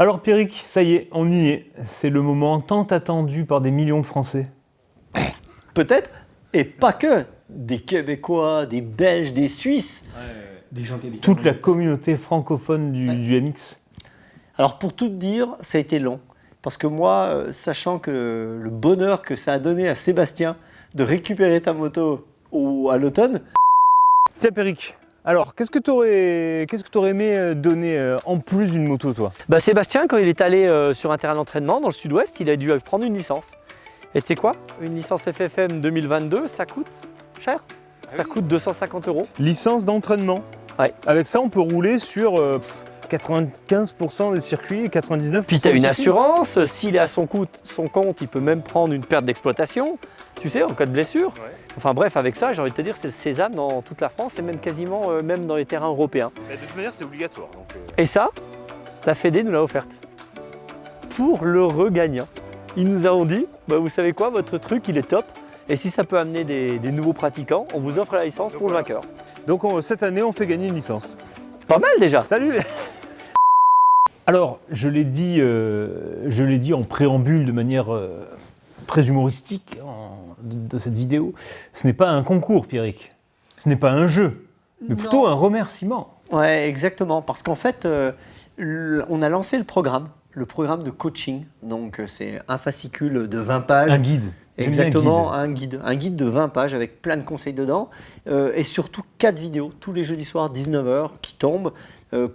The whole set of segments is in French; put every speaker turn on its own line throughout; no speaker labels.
Alors Pierrick, ça y est, on y est. C'est le moment tant attendu par des millions de Français.
Peut-être, et pas que. Des Québécois, des Belges, des Suisses.
Des gens qui habitent.
Toute la communauté francophone du MX.
Alors pour tout te dire, ça a été long. Parce que moi, sachant que le bonheur que ça a donné à Sébastien de récupérer ta moto à l'automne.
Tiens Pierrick, alors qu'est-ce que tu aurais aimé donner en plus d'une moto toi?
Bah Sébastien, quand il est allé sur un terrain d'entraînement dans le sud-ouest, il a dû prendre une licence. Et tu sais quoi? Une licence FFM 2022, ça coûte cher. Ça coûte 250 €.
Licence d'entraînement.
Ouais.
Avec ça, on peut rouler sur 95% des circuits, 99%.
Puis tu as
des
une
circuits.
assurance, s'il est à son compte, il peut même prendre une perte d'exploitation, tu sais, en cas de blessure.
Ouais.
Enfin bref, avec ça, j'ai envie de te dire, c'est le sésame dans toute la France et même quasiment même dans les terrains européens.
Mais de toute manière, c'est obligatoire.
Et ça, la Fédé nous l'a offerte. Pour l'heureux gagnant. Ils nous ont dit, bah, vous savez quoi, votre truc, il est top. Et si ça peut amener des nouveaux pratiquants, on vous offre la licence pour le vainqueur.
Donc cette année, on fait gagner une licence.
Pas mal déjà.
Salut. Alors, je l'ai dit en préambule de manière très humoristique de cette vidéo, ce n'est pas un concours, Pierrick. Ce n'est pas un jeu, mais plutôt un remerciement.
Ouais, exactement. Parce qu'en fait, on a lancé le programme de coaching. Donc, c'est un fascicule de 20 pages.
Un guide.
Exactement, un guide de 20 pages avec plein de conseils dedans et surtout 4 vidéos tous les jeudis soirs 19h qui tombent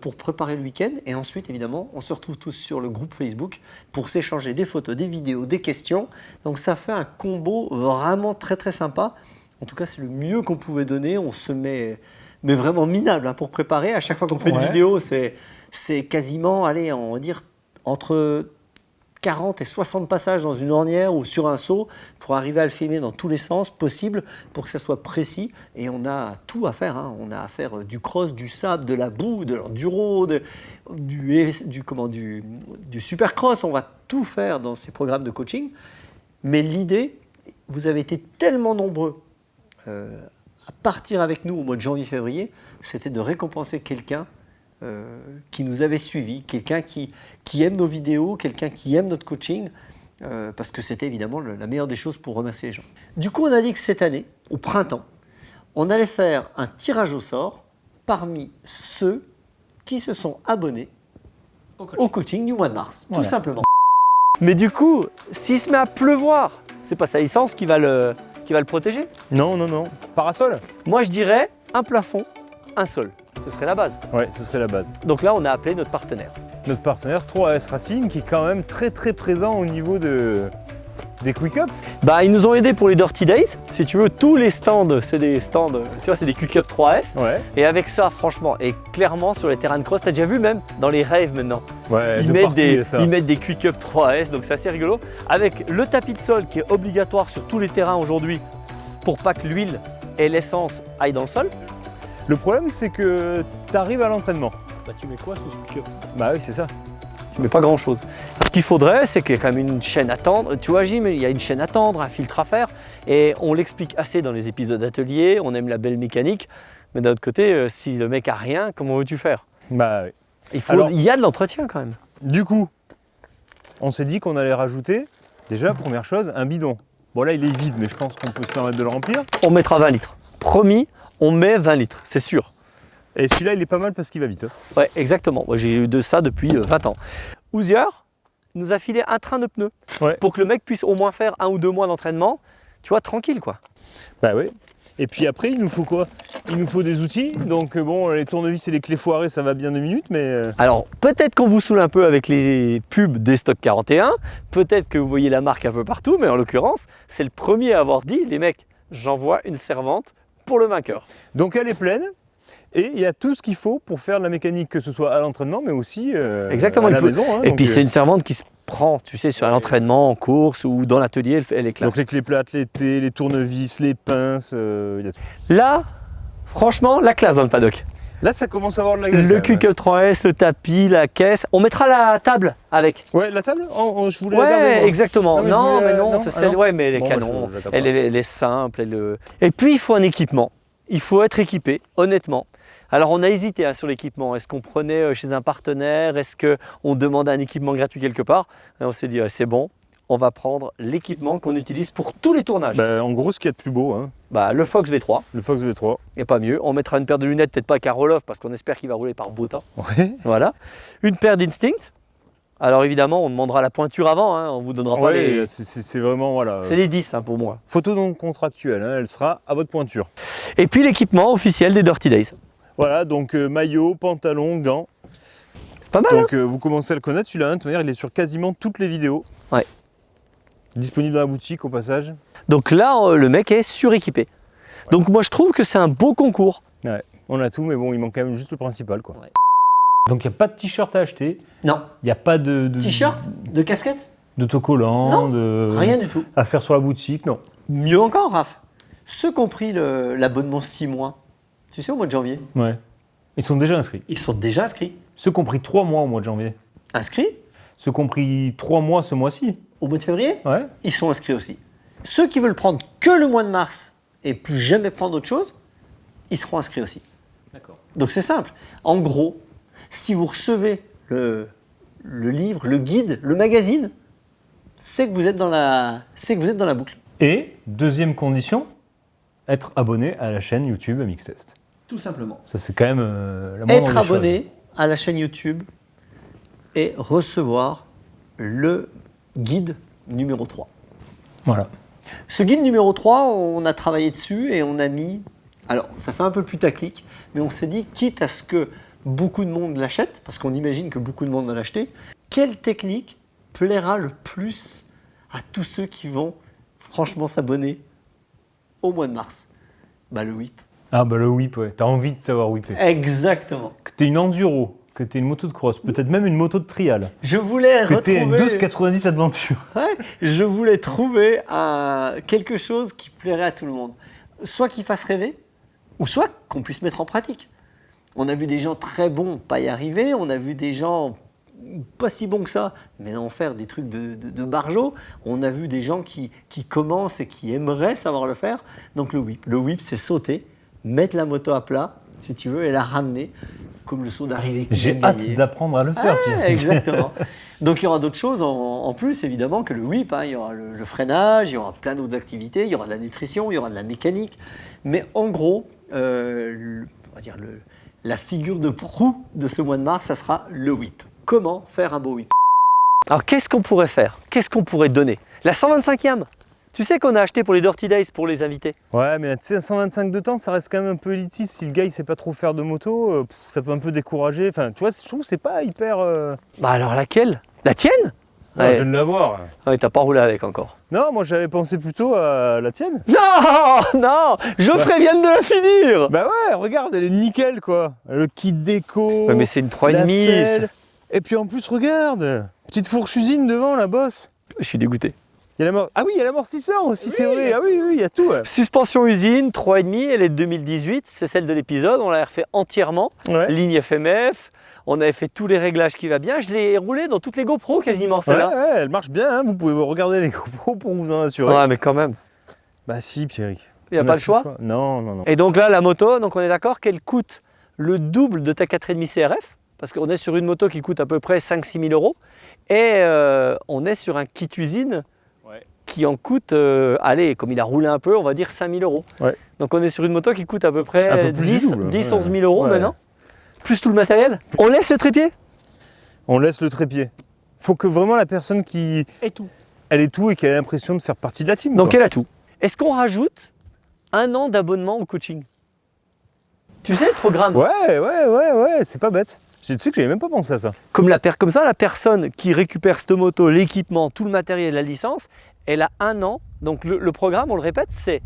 pour préparer le week-end. Et ensuite, évidemment, on se retrouve tous sur le groupe Facebook pour s'échanger des photos, des vidéos, des questions. Donc ça fait un combo vraiment très très sympa. En tout cas, c'est le mieux qu'on pouvait donner. On se met mais vraiment minable pour préparer. À chaque fois qu'on fait une vidéo, c'est quasiment, allez, on va dire, entre 40 et 60 passages dans une ornière ou sur un seau pour arriver à le filmer dans tous les sens possibles pour que ça soit précis. Et on a tout à faire. On a à faire du cross, du sable, de la boue, de l'enduro, du supercross. On va tout faire dans ces programmes de coaching. Mais l'idée, vous avez été tellement nombreux à partir avec nous au mois de janvier-février, c'était de récompenser quelqu'un qui nous avait suivis, quelqu'un qui aime nos vidéos, quelqu'un qui aime notre coaching, parce que c'était évidemment la meilleure des choses pour remercier les gens. Du coup, on a dit que cette année, au printemps, on allait faire un tirage au sort parmi ceux qui se sont abonnés au coaching du mois de mars, tout simplement. Mais du coup, s'il se met à pleuvoir, c'est pas sa licence qui va le protéger?
Non. Parasol?
Moi, je dirais un plafond, un sol. Ce serait la base.
Ouais, ce serait la base.
Donc là, on a appelé notre partenaire.
Notre partenaire 3S Racing qui est quand même très très présent au niveau des Quick Up.
Bah, ils nous ont aidés pour les Dirty Days. Si tu veux, tous les stands, c'est des stands, tu vois, c'est des Quick Up 3S.
Ouais.
Et avec ça, franchement, et clairement sur les terrains de cross, t'as déjà vu même dans les raves maintenant.
Ouais,
Ils mettent des Quick Up 3S, donc c'est assez rigolo. Avec le tapis de sol qui est obligatoire sur tous les terrains aujourd'hui pour pas que l'huile et l'essence aillent dans le sol.
Le problème, c'est que tu arrives à l'entraînement.
Bah, tu mets quoi sous ce pick-up?
Bah oui, c'est ça.
Tu mets pas grand chose. Ce qu'il faudrait, c'est qu'il y ait quand même une chaîne à tendre. Tu vois, Jim, il y a une chaîne à tendre, un filtre à faire. Et on l'explique assez dans les épisodes d'atelier. On aime la belle mécanique. Mais d'un autre côté, si le mec a rien, comment veux-tu faire?
Bah oui.
Il y a de l'entretien quand même.
Du coup, on s'est dit qu'on allait rajouter, déjà, première chose, un bidon. Bon là, il est vide, mais je pense qu'on peut se permettre de le remplir.
On mettra 20 litres. Promis, on met 20 litres, c'est sûr.
Et celui-là, il est pas mal parce qu'il va vite.
Ouais, exactement. Moi, j'ai eu de ça depuis 20 ans. Ouziar nous a filé un train de pneus pour que le mec puisse au moins faire 1 ou 2 mois d'entraînement, tu vois, tranquille quoi.
Bah oui. Et puis après, il nous faut quoi? Il nous faut des outils. Donc bon, les tournevis et les clés foirées, ça va bien 2 minutes, mais...
Alors, peut-être qu'on vous saoule un peu avec les pubs des Stock 41, peut-être que vous voyez la marque un peu partout, mais en l'occurrence, c'est le premier à avoir dit, les mecs, j'envoie une servante pour le vainqueur.
Donc elle est pleine. Et il y a tout ce qu'il faut pour faire de la mécanique, que ce soit à l'entraînement, mais aussi
exactement,
à la maison.
Et puis c'est une servante qui se prend, tu sais, sur l'entraînement, en course ou dans l'atelier, elle est classe.
Donc les clés plates, les T, les tournevis, les pinces, il y a tout.
Là, franchement, la classe dans le paddock.
Là, ça commence à avoir de la gueule.
Le Quick Up 3S, le tapis, la caisse. On mettra la table avec.
Ouais, la table je voulais
ouais,
la garder, moi.
exactement.
Non,
mais non, c'est celle.
non.
Ouais, mais elle est
Bon,
canon.
je
Elle est simple. Et puis, il faut un équipement. Il faut être équipé, honnêtement. Alors on a hésité sur l'équipement. Est-ce qu'on prenait chez un partenaire? Est-ce qu'on demandait un équipement gratuit quelque part? Et on s'est dit c'est bon, on va prendre l'équipement qu'on utilise pour tous les tournages.
En gros, ce qu'il y a de plus beau, hein,
Le Fox V3,
le Fox V3.
et pas mieux. On mettra une paire de lunettes, peut-être pas qu'à roll-off, parce qu'on espère qu'il va rouler par beau temps.
Ouais.
Voilà. Une paire d'Instinct. Alors évidemment, on demandera la pointure avant, hein. On vous donnera pas les...
Ouais, c'est vraiment, voilà.
C'est les 10 pour moi.
Photo non contractuelle, hein, elle sera à votre pointure.
Et puis l'équipement officiel des Dirty Days.
Voilà, donc maillot, pantalon, gants.
C'est pas mal.
Donc vous commencez à le connaître, celui-là, de toute manière, il est sur quasiment toutes les vidéos.
Ouais.
Disponible dans la boutique au passage.
Donc là, le mec est suréquipé. Ouais. Donc moi, je trouve que c'est un beau concours.
Ouais, on a tout, mais bon, il manque quand même juste le principal, quoi.
Ouais.
Donc il n'y a pas de t-shirt à acheter,
Non.
il n'y a pas de
T-shirt, de casquette,
d'autocollant,
Non,
de
rien du tout.
à faire sur la boutique, non.
Mieux encore, Raph. Ceux qui ont pris l'abonnement 6 mois, tu sais, au mois de janvier,
Ouais. Ils sont déjà inscrits.
ils sont déjà inscrits.
Ceux qui ont pris 3 mois au mois de janvier.
Inscrits
Ceux qui ont pris 3 mois ce mois-ci.
au mois de février,
Ouais.
ils sont inscrits aussi. Ceux qui veulent prendre que le mois de mars et plus jamais prendre autre chose, ils seront inscrits aussi.
D'accord.
Donc c'est simple. En gros, si vous recevez le livre, le guide, le magazine, c'est que vous êtes dans la boucle.
Et deuxième condition, être abonné à la chaîne YouTube Mixtest.
Tout simplement.
Ça c'est quand même la moindre
Être
des
abonné à la chaîne YouTube et recevoir le guide numéro 3.
choses. Voilà.
Ce guide numéro 3, on a travaillé dessus et on a mis... Alors, ça fait un peu putaclic, mais on s'est dit, quitte à ce que beaucoup de monde l'achète, parce qu'on imagine que beaucoup de monde va l'acheter, quelle technique plaira le plus à tous ceux qui vont franchement s'abonner au mois de mars? Le whip.
Ah bah le whip, ouais. T'as envie de savoir whipper.
Exactement.
Que t'es une enduro, que t'es une moto de cross, peut-être même une moto de trial.
Je voulais
Que t'es une
retrouver...
1290 Adventure.
Ouais, je voulais trouver quelque chose qui plairait à tout le monde. Soit qui fasse rêver, ou soit qu'on puisse mettre en pratique. On a vu des gens très bons pas y arriver, on a vu des gens pas si bons que ça, mais en faire des trucs de barjo. On a vu des gens qui commencent et qui aimeraient savoir le faire. Donc le whip, c'est sauter, mettre la moto à plat, si tu veux, et la ramener, comme le saut d'arrivée.
J'ai hâte d'apprendre à le faire. Pierre.
Exactement. Donc il y aura d'autres choses en plus, évidemment, que le whip. Il y aura le freinage, il y aura plein d'autres activités, il y aura de la nutrition, il y aura de la mécanique. Mais en gros, on va dire la figure de proue de ce mois de mars, ça sera le whip. Comment faire un beau whip? Alors qu'est-ce qu'on pourrait faire? Qu'est-ce qu'on pourrait donner? La 125e. Tu sais qu'on a acheté pour les Dirty Days pour les invités.
Ouais, mais tu sais, 125 de temps, ça reste quand même un peu élitiste. Si le gars, il sait pas trop faire de moto, ça peut un peu décourager. Enfin, tu vois, je trouve que c'est pas hyper...
Alors laquelle? La tienne?
Ouais, je viens de l'avoir.
Ouais, t'as pas roulé avec encore.
Non, moi, j'avais pensé plutôt à la tienne.
Non, Geoffrey vient de la finir.
Bah ouais, regarde, elle est nickel, quoi. Le kit déco,
Ouais, mais c'est une
la
3,5.
selle. Et puis en plus, regarde, petite fourche usine devant, la bosse.
Je suis dégoûté.
Il y a ah oui, il y a l'amortisseur aussi, c'est vrai. Ah oui, il y a tout. Ouais.
Suspension usine, 3,5, elle est de 2018, c'est celle de l'épisode, on l'a refait entièrement.
Ouais.
Ligne FMF, on avait fait tous les réglages qui va bien, je l'ai roulé dans toutes les GoPro quasiment celle-là.
Ouais, elle marche bien, hein. Vous pouvez regarder les GoPro pour vous en assurer.
Ouais, mais quand même,
Bah si, Pierrick.
il n'y a
On
pas le choix.
Non.
Et donc là, la moto, donc on est d'accord qu'elle coûte le double de ta 4,5 CRF, parce qu'on est sur une moto qui coûte à peu près 5-6 000 euros, et on est sur un kit usine qui en coûte, allez, comme il a roulé un peu, on va dire 5 000 euros.
Ouais.
Donc on est sur une moto qui coûte à peu près
Un peu plus du double,
10-11 000
ouais.
euros
Ouais.
maintenant, plus tout le matériel. On laisse le trépied?
On laisse le trépied. Faut que vraiment la personne qui...
Et tout.
Elle est tout et qu'elle a l'impression de faire partie de la team.
Donc
quoi.
elle a tout. Est-ce qu'on rajoute 1 an d'abonnement au coaching? Tu sais le programme?
Ouais, c'est pas bête. Tu sais que j'avais même pas pensé à ça.
Comme ça, la personne qui récupère cette moto, l'équipement, tout le matériel, la licence, elle a 1 an. Donc le programme, on le répète, c'est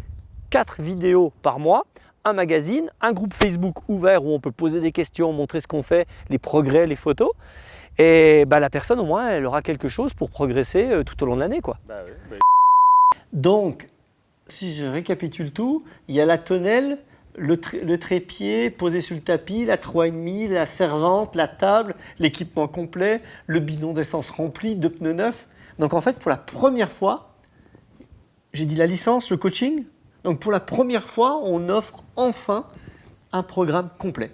4 vidéos par mois, un magazine, un groupe Facebook ouvert où on peut poser des questions, montrer ce qu'on fait, les progrès, les photos. Et la personne, au moins, elle aura quelque chose pour progresser tout au long de l'année, quoi. Donc, si je récapitule tout, il y a la tonnelle, le trépied posé sur le tapis, la 3,5, la servante, la table, l'équipement complet, le bidon d'essence rempli, 2 pneus neufs. Donc en fait, pour la première fois, j'ai dit la licence, le coaching. Donc pour la première fois, on offre enfin un programme complet.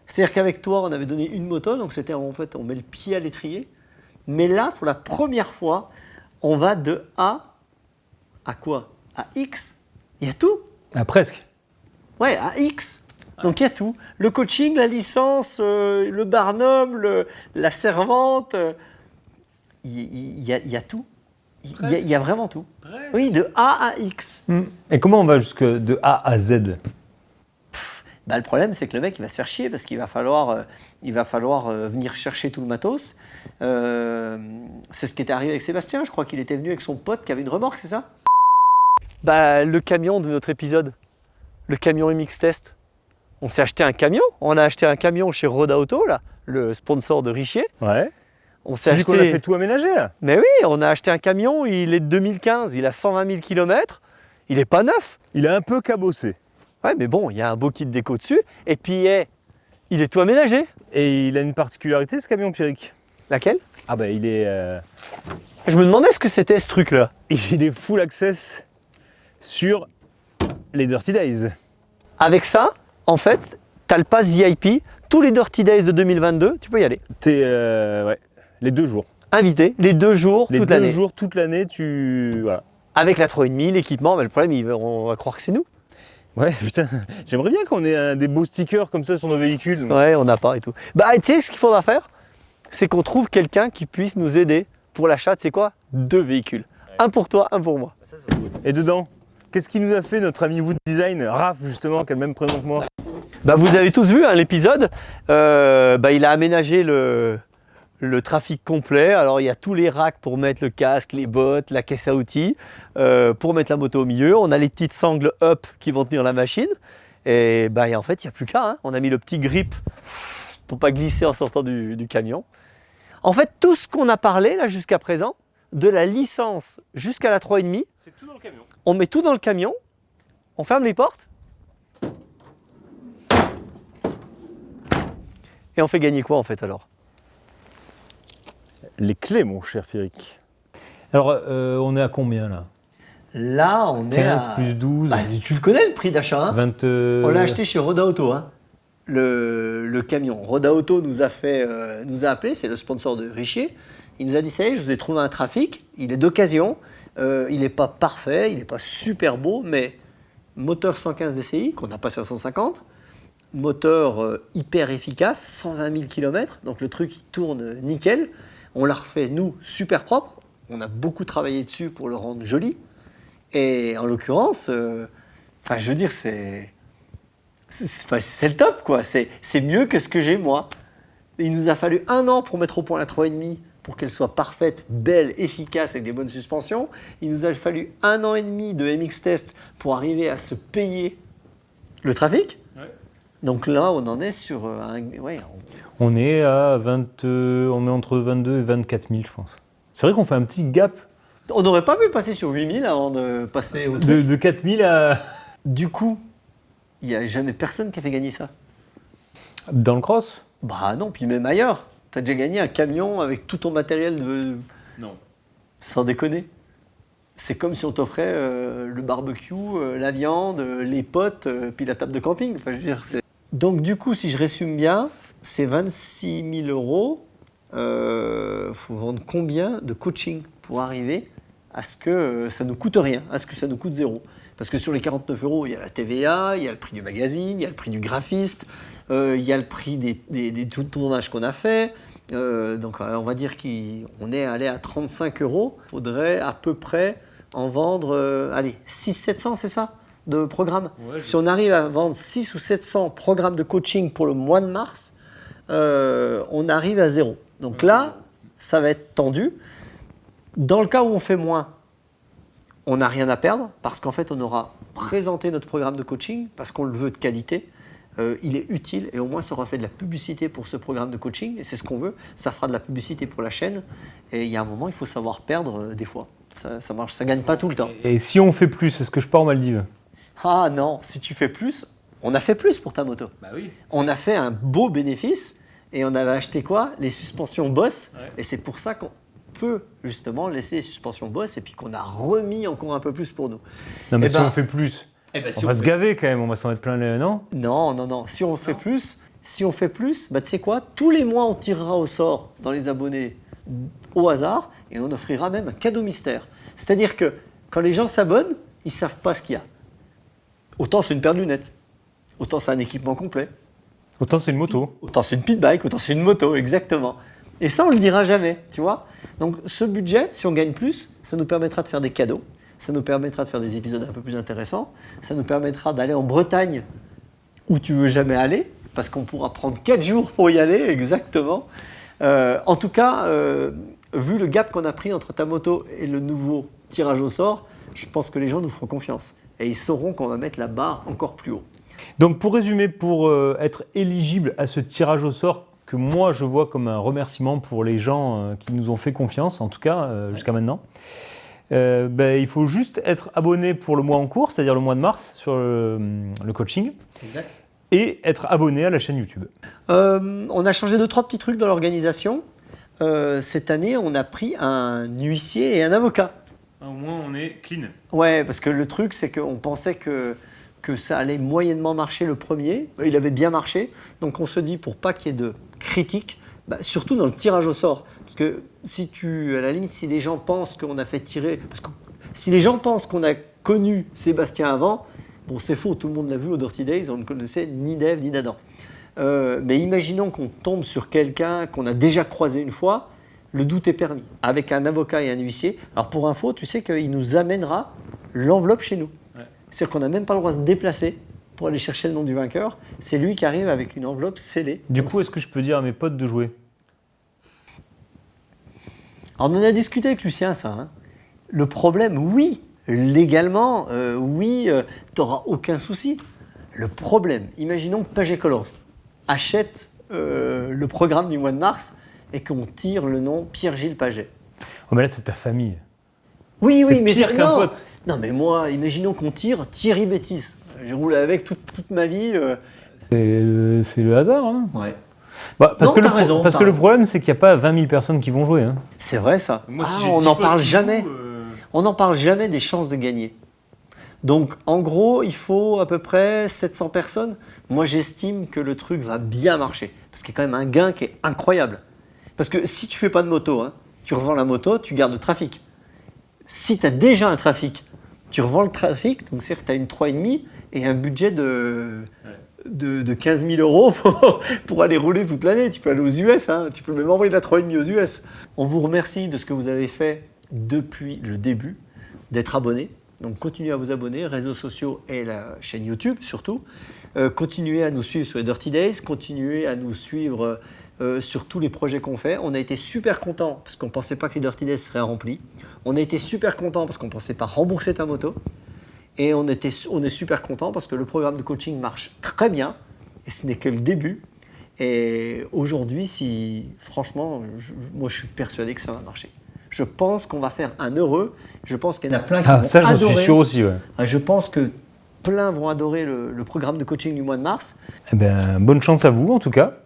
C'est-à-dire qu'avec toi, on avait donné une moto, donc c'était en fait, on met le pied à l'étrier. Mais là, pour la première fois, on va de A à quoi? À X. Il y a tout.
Ah, presque.
Ouais, à X. Donc il y a tout. Le coaching, la licence, le barnum, la servante. Il y a tout. Il y a vraiment tout. Oui, de A à X.
Et comment on va jusque de A à Z?
Bah, le problème, c'est que le mec, il va se faire chier parce qu'il va falloir, venir chercher tout le matos. C'est ce qui était arrivé avec Sébastien. Je crois qu'il était venu avec son pote qui avait une remorque, c'est ça? Bah, le camion de notre épisode, le camion MX Test. On s'est acheté un camion. On a acheté un camion chez Roda Auto, là, le sponsor de Richier.
Ouais.
On s'est
Celui
acheté...
qu'on a fait tout aménager là.
Mais oui, on a acheté un camion, il est de 2015, il a 120 000 km, il n'est pas neuf.
Il est un peu cabossé.
Ouais, mais bon, il y a un beau kit déco dessus, et puis il est tout aménagé.
Et il a une particularité ce camion, Pierrick.
Laquelle?
Ah bah il est,
Je me demandais ce que c'était ce truc-là.
il est full access sur les Dirty Days.
Avec ça, en fait, tu as le pass VIP, tous les Dirty Days de 2022, tu peux y aller.
T'es, ouais, les 2 jours.
Invité, les 2 jours,
Les
toute
2
l'année.
jours, toute l'année, voilà.
Avec la 3,5, l'équipement, mais le problème, on va croire que c'est nous.
Ouais, putain, j'aimerais bien qu'on ait des beaux stickers comme ça sur nos véhicules.
Ouais, on n'a pas et tout. Bah, tu sais ce qu'il faudra faire? C'est qu'on trouve quelqu'un qui puisse nous aider pour l'achat, tu sais quoi? 2 véhicules. Un pour toi, un pour moi.
Et dedans, qu'est-ce qui nous a fait notre ami Wood Design, Raph justement, qui a le même prénom que moi?
Bah, vous avez tous vu hein, l'épisode, il a aménagé le trafic complet. Alors il y a tous les racks pour mettre le casque, les bottes, la caisse à outils, pour mettre la moto au milieu. On a les petites sangles up qui vont tenir la machine. Et en fait, il n'y a plus qu'à. Hein. On a mis le petit grip pour pas glisser en sortant du camion. En fait, tout ce qu'on a parlé là jusqu'à présent, de la licence jusqu'à la 3,5,
C'est tout dans le camion.
on met tout dans le camion, on ferme les portes et on fait gagner quoi en fait alors?
Les clés, mon cher Pierrick.
Alors, on est à combien là?
Là, on est
15
à...
plus 12,
Bah, tu le connais le prix d'achat hein?
20...
On l'a acheté chez Roda Auto, hein. Le camion. Roda Auto nous a appelé, c'est le sponsor de Richier. Il nous a dit, ça y est, je vous ai trouvé un trafic, il est d'occasion, il n'est pas parfait, il n'est pas super beau, mais moteur 115 DCI, qu'on a passé à 150, moteur hyper efficace, 120 000 km, donc le truc il tourne nickel. On l'a refait, nous, super propre. On a beaucoup travaillé dessus pour le rendre joli. Et en l'occurrence, je veux dire, c'est le top, quoi. C'est mieux que ce que j'ai, moi. Il nous a fallu 1 an pour mettre au point la 3,5 pour qu'elle soit parfaite, belle, efficace, avec des bonnes suspensions. Il nous a fallu 1 an et demi de MX Test pour arriver à se payer le trafic. Ouais. Donc là, on en est sur
On est à on est entre 22 et 24 000, je pense. C'est vrai qu'on fait un petit gap.
On n'aurait pas pu passer sur 8 000 avant de passer au truc.
De 4 000 à...
Du coup, il n'y a jamais personne qui a fait gagner ça.
Dans le cross?
Bah non, puis même ailleurs. T'as déjà gagné un camion avec tout ton matériel de...
Non.
Sans déconner. C'est comme si on t'offrait le barbecue, la viande, les potes, puis la table de camping. Enfin, je veux dire, donc du coup, si je résume bien, c'est 26 000 €. Faut vendre combien de coaching pour arriver à ce que ça ne nous coûte rien, à ce que ça nous coûte 0. Parce que sur les 49 €, il y a la TVA, il y a le prix du magazine, il y a le prix du graphiste, il y a le prix des tournages qu'on a fait. Donc on va dire qu'on est allé à 35 €. Il faudrait à peu près en vendre 600-700, c'est ça, de programmes. Ouais, si on arrive à vendre 600 ou 700 programmes de coaching pour le mois de mars, on arrive à 0. Donc là, ça va être tendu. Dans le cas où on fait moins, on n'a rien à perdre parce qu'en fait, on aura présenté notre programme de coaching parce qu'on le veut de qualité. Il est utile et au moins ça aura fait de la publicité pour ce programme de coaching et c'est ce qu'on veut. Ça fera de la publicité pour la chaîne et il y a un moment, il faut savoir perdre des fois. Ça marche, ça gagne pas tout le temps.
Et si on fait plus, est-ce que je pars en Maldives?
Ah non, si tu fais plus, on a fait plus pour ta moto.
Bah oui.
On a fait un beau bénéfice et on avait acheté quoi? Les suspensions Boss. Ouais. Et c'est pour ça qu'on peut justement laisser les suspensions Boss et puis qu'on a remis encore un peu plus pour nous.
Non mais si on fait plus,
si
on va se gaver quand même, on va s'en mettre plein les... Non.
Non. Si on fait plus, Si on fait plus, tu sais quoi? Tous les mois, on tirera au sort dans les abonnés au hasard et on offrira même un cadeau mystère. C'est-à-dire que quand les gens s'abonnent, ils ne savent pas ce qu'il y a. Autant c'est une paire de lunettes, autant c'est un équipement complet,
Autant c'est une moto.
autant c'est une pit bike, autant c'est une moto, exactement. Et ça, on ne le dira jamais, tu vois. Donc ce budget, si on gagne plus, ça nous permettra de faire des cadeaux, ça nous permettra de faire des épisodes un peu plus intéressants, ça nous permettra d'aller en Bretagne où tu veux jamais aller, parce qu'on pourra prendre 4 jours pour y aller, exactement. En tout cas, vu le gap qu'on a pris entre ta moto et le nouveau tirage au sort, je pense que les gens nous feront confiance. Et ils sauront qu'on va mettre la barre encore plus haut.
Donc pour résumer, pour être éligible à ce tirage au sort que moi je vois comme un remerciement pour les gens qui nous ont fait confiance, en tout cas jusqu'à maintenant, il faut juste être abonné pour le mois en cours, c'est-à-dire le mois de mars sur le coaching,
Exact.
et être abonné à la chaîne YouTube.
On a changé 2-3 petits trucs dans l'organisation. Cette année, on a pris un huissier et un avocat.
Au moins on est clean.
Ouais, parce que le truc, c'est qu'on pensait que ça allait moyennement marcher le premier. Il avait bien marché. Donc on se dit, pour pas qu'il y ait de critiques, surtout dans le tirage au sort. Parce que à la limite, si les gens pensent qu'on a fait tirer... Parce que si les gens pensent qu'on a connu Sébastien avant, bon, c'est faux, tout le monde l'a vu au Dirty Days, on ne connaissait ni Dave ni Nadan. Mais imaginons qu'on tombe sur quelqu'un qu'on a déjà croisé une fois, le doute est permis, avec un avocat et un huissier. Alors pour info, tu sais qu'il nous amènera l'enveloppe chez nous. Ouais. C'est-à-dire qu'on n'a même pas le droit de se déplacer pour aller chercher le nom du vainqueur. C'est lui qui arrive avec une enveloppe scellée.
Du coup, est-ce que je peux dire à mes potes de jouer?
Alors on en a discuté avec Lucien, ça. Hein. Le problème, oui, légalement, tu n'auras aucun souci. Le problème, imaginons que Paget Colors achète le programme du mois de mars et qu'on tire le nom Pierre-Gilles Paget.
Oh, mais là, c'est ta famille.
Oui, mais
pire qu'un pote.
Non, mais moi, imaginons qu'on tire Thierry Bétis. J'ai roulé avec toute ma vie.
C'est le hasard. Hein.
Ouais.
Parce que le problème, c'est qu'il n'y a pas 20 000 personnes qui vont jouer. Hein.
C'est vrai, ça.
Moi, si
on n'en parle jamais. On n'en parle jamais des chances de gagner. Donc, en gros, il faut à peu près 700 personnes. Moi, j'estime que le truc va bien marcher. Parce qu'il y a quand même un gain qui est incroyable. Parce que si tu ne fais pas de moto, hein, tu revends la moto, tu gardes le trafic. Si tu as déjà un trafic, tu revends le trafic, donc c'est-à-dire que tu as une 3,5 et un budget de 15 000 euros pour aller rouler toute l'année. Tu peux aller aux US, hein, tu peux même envoyer de la 3,5 aux US. On vous remercie de ce que vous avez fait depuis le début, d'être abonné. Donc continuez à vous abonner, réseaux sociaux et la chaîne YouTube surtout. Continuez à nous suivre sur les Dirty Days, continuez à nous suivre sur tous les projets qu'on fait. On a été super contents parce qu'on ne pensait pas que les Dirty Days seraient remplis. On a été super contents parce qu'on ne pensait pas rembourser ta moto. Et on est super contents parce que le programme de coaching marche très bien et ce n'est que le début. Et aujourd'hui, franchement, moi je suis persuadé que ça va marcher. Je pense qu'on va faire un heureux. Je pense qu'il y en a plein qui vont adorer.
Ça, j'en suis sûr aussi. Ouais.
Je pense que plein vont adorer le programme de coaching du mois de mars.
Eh bien, bonne chance à vous en tout cas.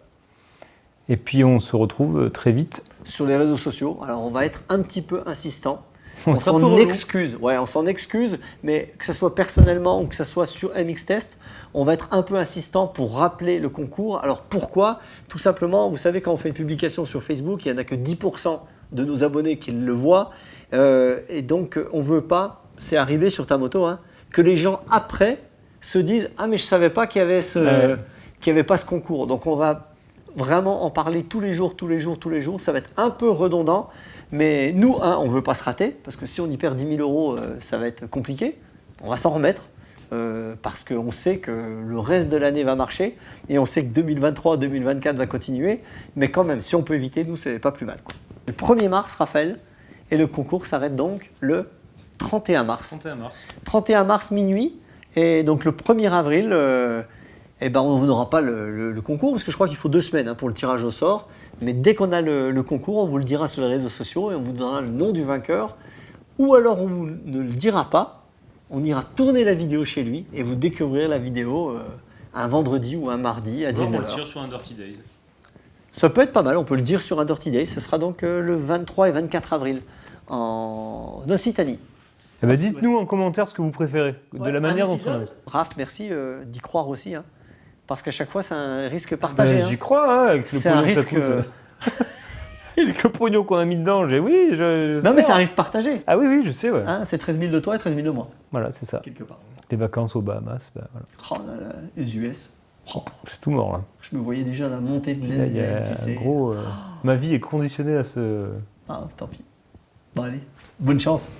Et puis on se retrouve très vite.
Sur les réseaux sociaux. Alors on va être un petit peu insistant. On s'en excuse. Ouais, on s'en excuse. Mais que ce soit personnellement ou que ce soit sur MX Test, on va être un peu insistant pour rappeler le concours. Alors pourquoi? Tout simplement, vous savez, quand on fait une publication sur Facebook, il n'y en a que 10% de nos abonnés qui le voient. Et donc on ne veut pas, c'est arrivé sur ta moto, hein, que les gens après se disent « Ah mais je ne savais pas qu'il y avait pas ce concours ». Donc on va vraiment en parler tous les jours. Ça va être un peu redondant. Mais nous, hein, on ne veut pas se rater, parce que si on y perd 10 000 euros, ça va être compliqué. On va s'en remettre, parce qu'on sait que le reste de l'année va marcher, et on sait que 2023-2024 va continuer. Mais quand même, si on peut éviter, nous, c'est pas plus mal, quoi. Le 1er mars, Raphaël, et le concours s'arrête donc le 31 mars. 31 mars minuit, et donc le 1er avril, on n'aura pas le concours, parce que je crois qu'il faut 2 semaines hein, pour le tirage au sort. Mais dès qu'on a le concours, on vous le dira sur les réseaux sociaux et on vous donnera le nom du vainqueur. Ou alors on ne le dira pas, on ira tourner la vidéo chez lui et vous découvrirez la vidéo un vendredi ou un mardi à 19h.
On le tire sur un Dirty Days.
Ça peut être pas mal, on peut le dire sur un Dirty Day. Ce sera donc le 23 et 24 avril en Occitanie.
Eh ben, dites-nous en commentaire ce que vous préférez, de la manière dont on a.
Raph, merci d'y croire aussi. Hein. parce qu'à chaque fois, c'est un risque partagé.
J'y crois, hein, avec le
C'est un
pognon que ça
risque.
coûte. Avec le pognon qu'on a mis dedans, oui, je
Non, mais
sais.
c'est un risque partagé.
Ah oui, je sais, ouais.
Hein, c'est 13 000 de toi et 13 000 de moi,
Voilà, c'est ça.
quelque part.
Les vacances aux Bahamas, bah, voilà.
Oh là là, les US. Oh,
C'est tout mort, là.
je me voyais déjà la montée de
Là, il y a
l'aile, tu sais.
gros, ma vie est conditionnée à ce...
Ah, tant pis. Bon, allez, bonne chance.